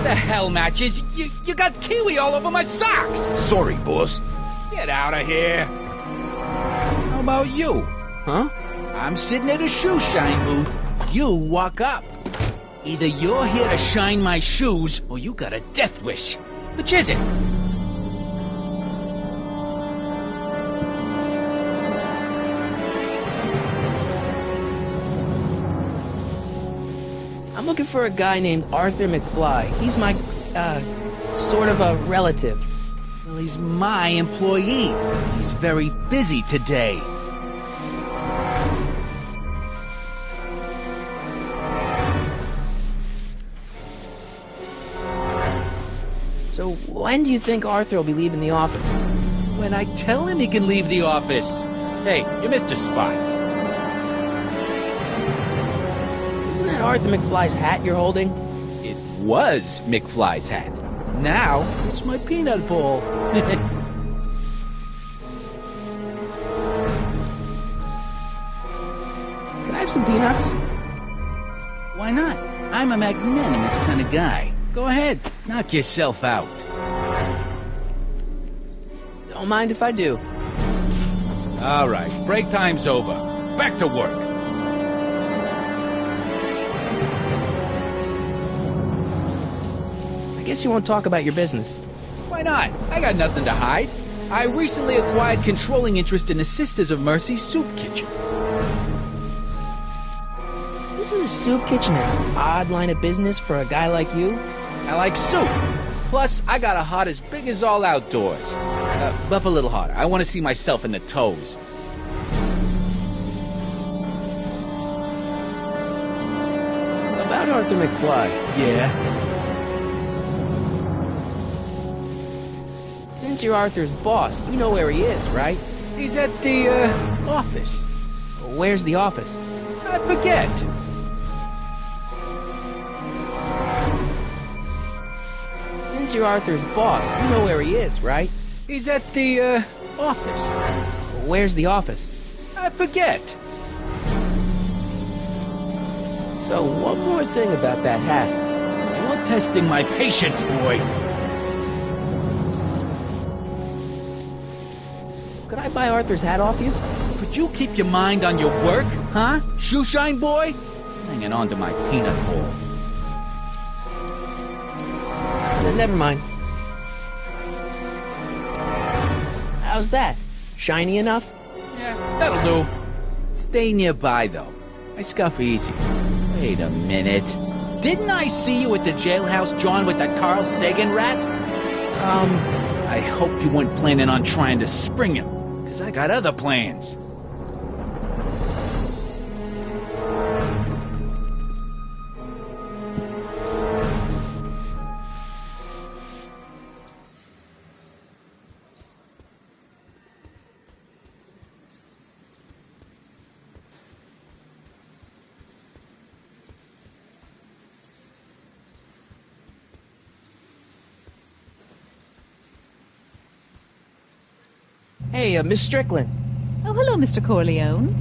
Hell matches, you got kiwi all over my socks! Sorry, boss. Get out of here! How about you? Huh? I'm sitting at a shoe shine booth. You walk up. Either you're here to shine my shoes, or you got a death wish. Which is it? I'm looking for a guy named Arthur McFly. He's my, sort of a relative. Well, he's my employee. He's very busy today. So when do you think Arthur will be leaving the office? When I tell him he can leave the office. Hey, you missed a spot. Isn't that Arthur McFly's hat you're holding? It was McFly's hat. Now, it's my peanut ball. Can I have some peanuts? Why not? I'm a magnanimous kind of guy. Go ahead, knock yourself out. Don't mind if I do. All right, break time's over. Back to work. I guess you won't talk about your business. Why not? I got nothing to hide. I recently acquired controlling interest in the Sisters of Mercy soup kitchen. Isn't a soup kitchen an odd line of business for a guy like you? I like soup. Plus, I got a heart as big as all outdoors. Buff a little harder. I want to see myself in the toes. About Arthur McFly. Yeah? Since you're Arthur's boss, you know where he is, right? He's at the, office. Where's the office? I forget. Since you're Arthur's boss, you know where he is, right? He's at the, office. Where's the office? I forget. So, one more thing about that hat. You're testing my patience, boy. Could I buy Arthur's hat off you? Could you keep your mind on your work, huh? Shoeshine boy? Hanging on to my peanut ball. Never mind. How's that? Shiny enough? Yeah, that'll do. Stay nearby, though. I scuff easy. Wait a minute. Didn't I see you at the jailhouse, John, with that Carl Sagan rat? I hope you weren't planning on trying to spring him, because I got other plans. Hey, Miss Strickland. Oh, hello, Mr. Corleone.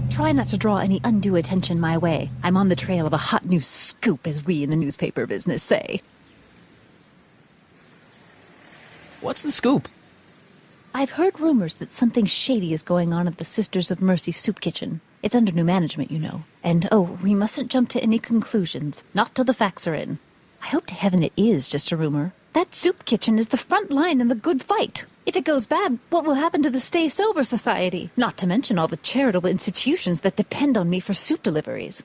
Try not to draw any undue attention my way. I'm on the trail of a hot new scoop, as we in the newspaper business say. What's the scoop? I've heard rumors that something shady is going on at the Sisters of Mercy soup kitchen. It's under new management, you know. And, oh, we mustn't jump to any conclusions. Not till the facts are in. I hope to heaven it is just a rumor. That soup kitchen is the front line in the good fight. If it goes bad, what will happen to the Stay Sober Society? Not to mention all the charitable institutions that depend on me for soup deliveries.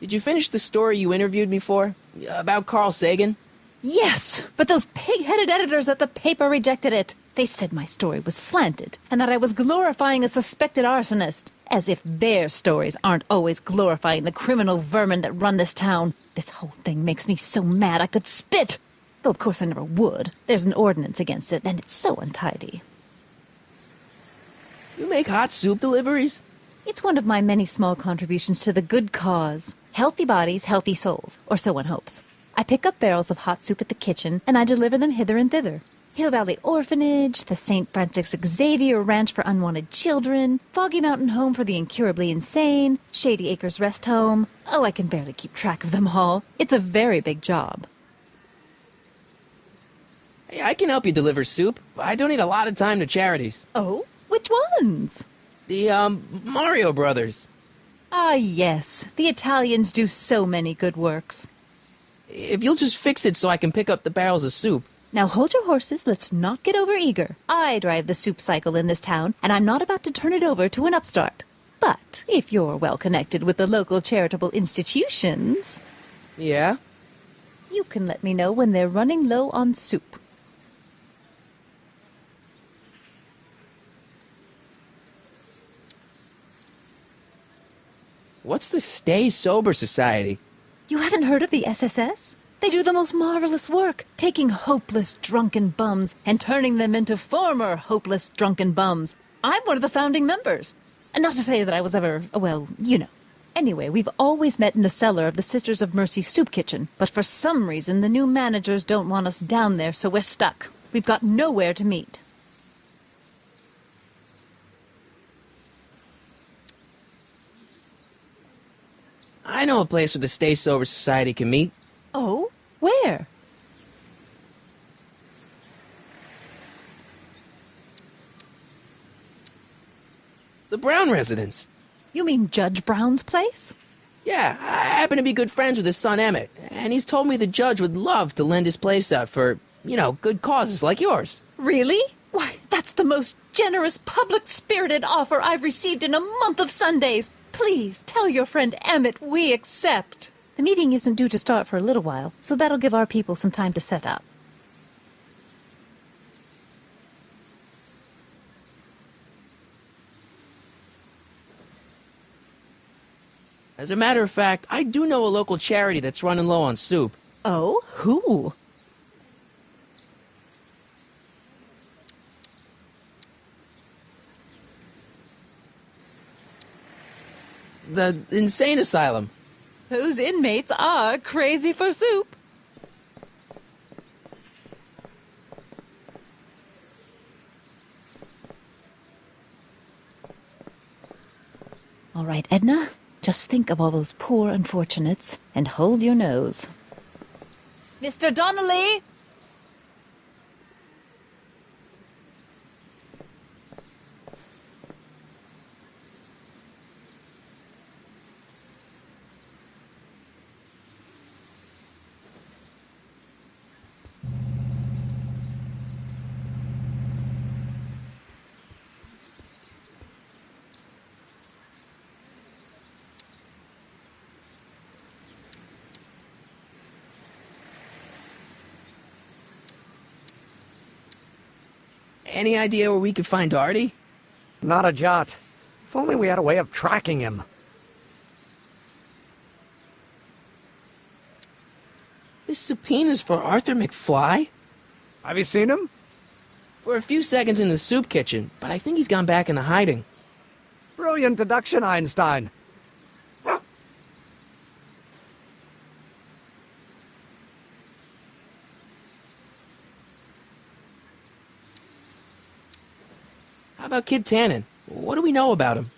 Did you finish the story you interviewed me for? About Carl Sagan? Yes, but those pig-headed editors at the paper rejected it. They said my story was slanted, and that I was glorifying a suspected arsonist. As if their stories aren't always glorifying the criminal vermin that run this town. This whole thing makes me so mad I could spit. Though of course I never would. There's an ordinance against it, and it's so untidy. You make hot soup deliveries? It's one of my many small contributions to the good cause. Healthy bodies, healthy souls, or so one hopes. I pick up barrels of hot soup at the kitchen, and I deliver them hither and thither. Hill Valley Orphanage, the St. Francis Xavier Ranch for Unwanted Children, Foggy Mountain Home for the Incurably Insane, Shady Acres Rest Home. Oh, I can barely keep track of them all. It's a very big job. Hey, I can help you deliver soup. I donate a lot of time to charities. Oh? Which ones? The, Mario Brothers. Ah, yes. The Italians do so many good works. If you'll just fix it so I can pick up the barrels of soup. Now hold your horses, let's not get over-eager. I drive the soup cycle in this town, and I'm not about to turn it over to an upstart. But if you're well connected with the local charitable institutions... Yeah? You can let me know when they're running low on soup. What's the Stay Sober Society? You haven't heard of the SSS? They do the most marvelous work, taking hopeless drunken bums and turning them into former hopeless drunken bums. I'm one of the founding members. And not to say that I was ever, well, you know. Anyway, we've always met in the cellar of the Sisters of Mercy soup kitchen, but for some reason the new managers don't want us down there, so we're stuck. We've got nowhere to meet. I know a place where the Stay Sober Society can meet. Oh? Where? The Brown residence. You mean Judge Brown's place? Yeah, I happen to be good friends with his son Emmett, and he's told me the judge would love to lend his place out for, you know, good causes like yours. Really? Why, that's the most generous, public-spirited offer I've received in a month of Sundays. Please, tell your friend Emmett we accept. The meeting isn't due to start for a little while, so that'll give our people some time to set up. As a matter of fact, I do know a local charity that's running low on soup. Oh? Who? The insane asylum. Those inmates are crazy for soup. All right, Edna, just think of all those poor unfortunates and hold your nose. Mr. Donnelly! Any idea where we could find Artie? Not a jot. If only we had a way of tracking him. This subpoena's for Arthur McFly? Have you seen him? For a few seconds in the soup kitchen, but I think he's gone back into hiding. Brilliant deduction, Einstein. How about Kid Tannen? What do we know about him?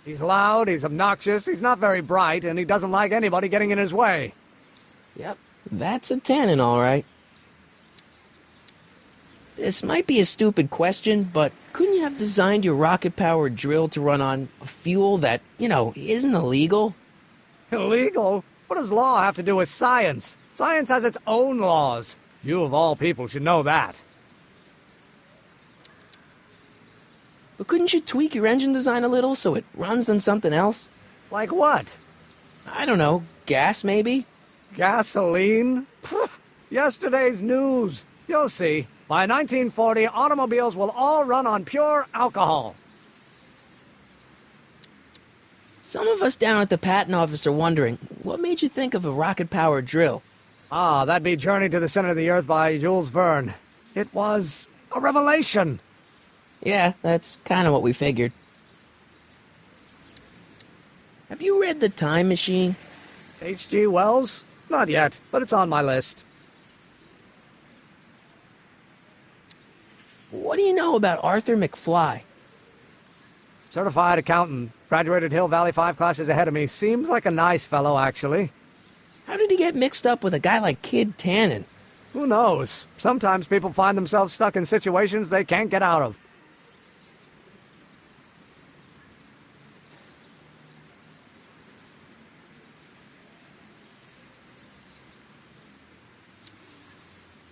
He's loud, he's obnoxious, he's not very bright, and he doesn't like anybody getting in his way. Yep, that's a Tannen, all right. This might be a stupid question, but couldn't you have designed your rocket-powered drill to run on fuel that, isn't illegal? Illegal? What does law have to do with science? Science has its own laws. You, of all people, should know that. But couldn't you tweak your engine design a little so it runs on something else? Like what? I don't know, gas maybe? Gasoline? Pfft, yesterday's news. You'll see. By 1940, automobiles will all run on pure alcohol. Some of us down at the patent office are wondering, what made you think of a rocket-powered drill? Ah, that'd be Journey to the Center of the Earth by Jules Verne. It was a revelation. Yeah, that's kind of what we figured. Have you read The Time Machine? H.G. Wells? Not yet, but it's on my list. What do you know about Arthur McFly? Certified accountant. Graduated Hill Valley 5 classes ahead of me. Seems like a nice fellow, actually. How did he get mixed up with a guy like Kid Tannen? Who knows? Sometimes people find themselves stuck in situations they can't get out of.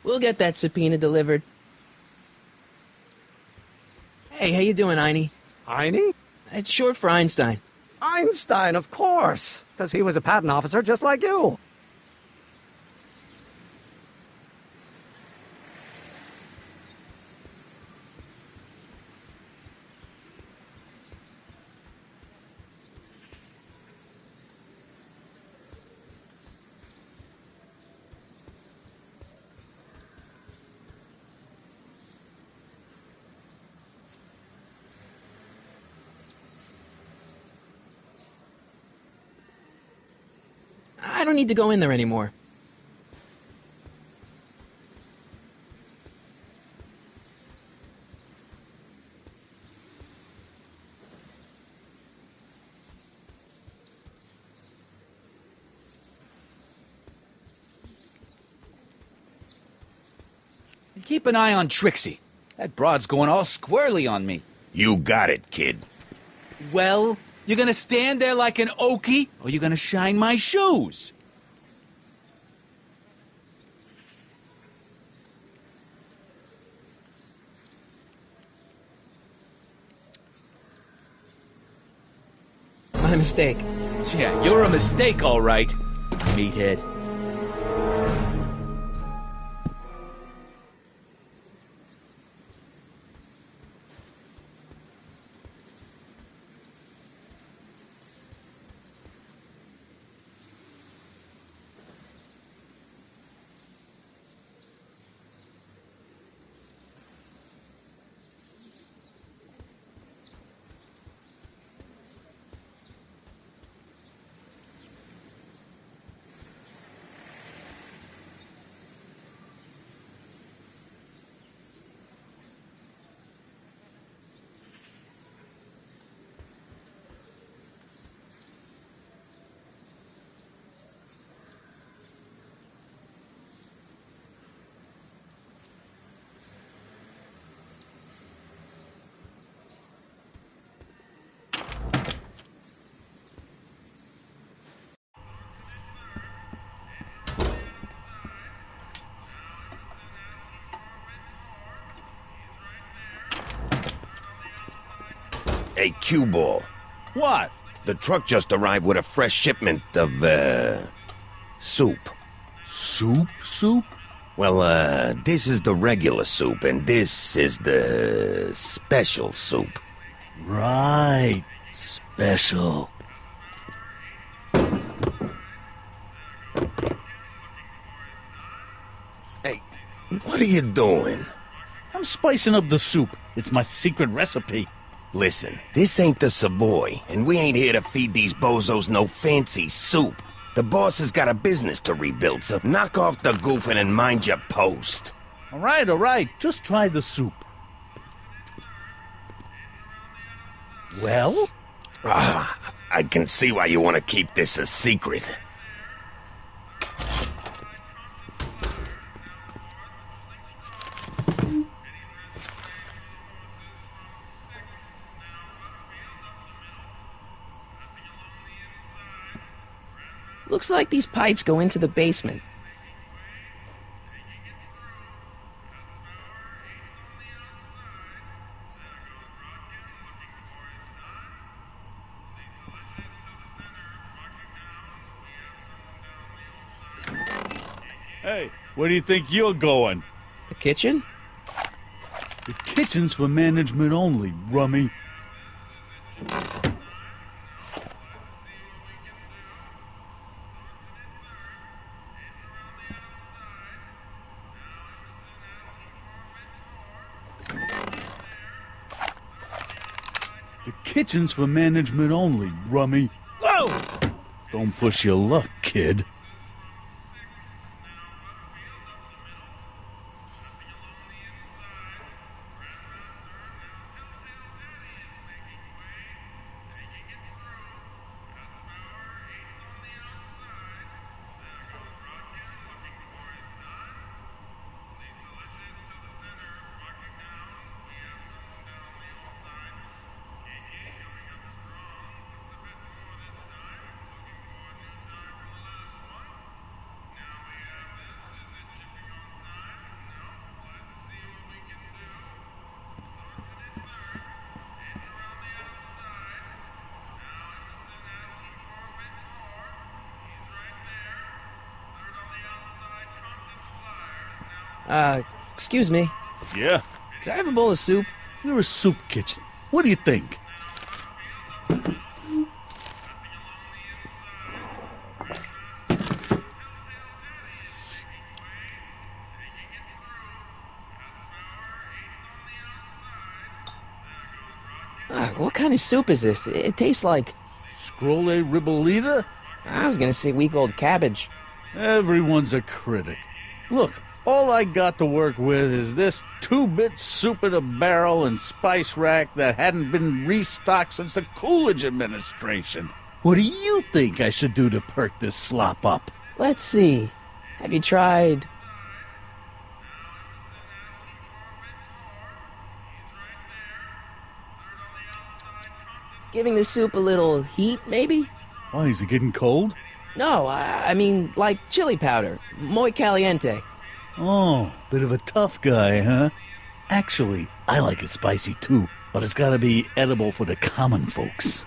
We'll get that subpoena delivered. Hey, how you doing, Einie? Einie? It's short for Einstein. Einstein, of course, because he was a patent officer just like you. I don't need to go in there anymore. And keep an eye on Trixie. That broad's going all squirrely on me. You got it, kid. Well, you gonna stand there like an okie, or you gonna shine my shoes? My mistake. Yeah, you're a mistake, all right, meathead. Hey, Q-Ball. What? The truck just arrived with a fresh shipment of, soup. Soup? Well, this is the regular soup, and this is the special soup. Right. Special. Hey, what are you doing? I'm spicing up the soup. It's my secret recipe. Listen, this ain't the Savoy, and we ain't here to feed these bozos no fancy soup. The boss has got a business to rebuild, so knock off the goofing and mind your post. All right. Just try the soup. Well? I can see why you want to keep this a secret. Looks like these pipes go into the basement. Hey, where do you think you're going? The kitchen? The kitchen's for management only, rummy. The kitchen's for management only, rummy. Whoa! Don't push your luck, kid. Excuse me. Yeah? Could I have a bowl of soup? We're a soup kitchen. What do you think? What kind of soup is this? It tastes like... Scrolle ribolita? I was gonna say week-old cabbage. Everyone's a critic. Look, all I got to work with is this 2-bit soup in a barrel and spice rack that hadn't been restocked since the Coolidge administration. What do you think I should do to perk this slop up? Let's see. Have you tried... giving the soup a little heat, maybe? Why, is it getting cold? No, I mean, like chili powder. Muy caliente. Oh, bit of a tough guy, huh? Actually, I like it spicy too, but it's gotta be edible for the common folks.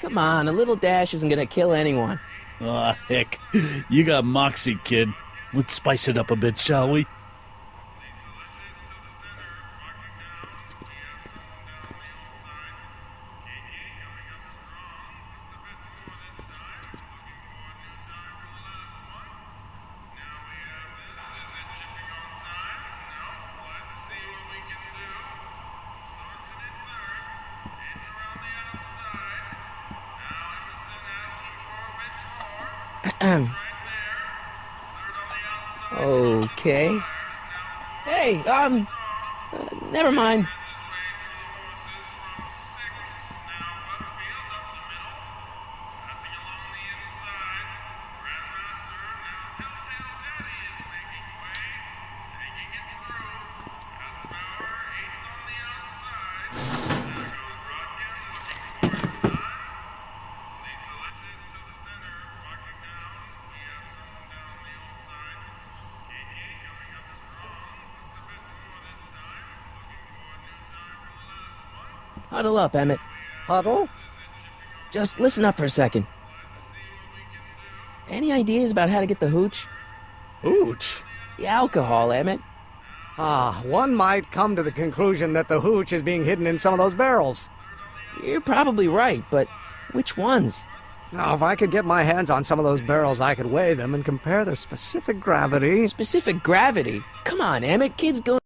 Come on, a little dash isn't gonna kill anyone. Aw, heck. You got moxie, kid. Let's spice it up a bit, shall we? Okay. Hey, never mind. Huddle up, Emmett. Huddle? Just listen up for a second. Any ideas about how to get the hooch? Hooch? The alcohol, Emmett. One might come to the conclusion that the hooch is being hidden in some of those barrels. You're probably right, but which ones? Now, if I could get my hands on some of those barrels, I could weigh them and compare their specific gravity. Specific gravity? Come on, Emmett. Kids go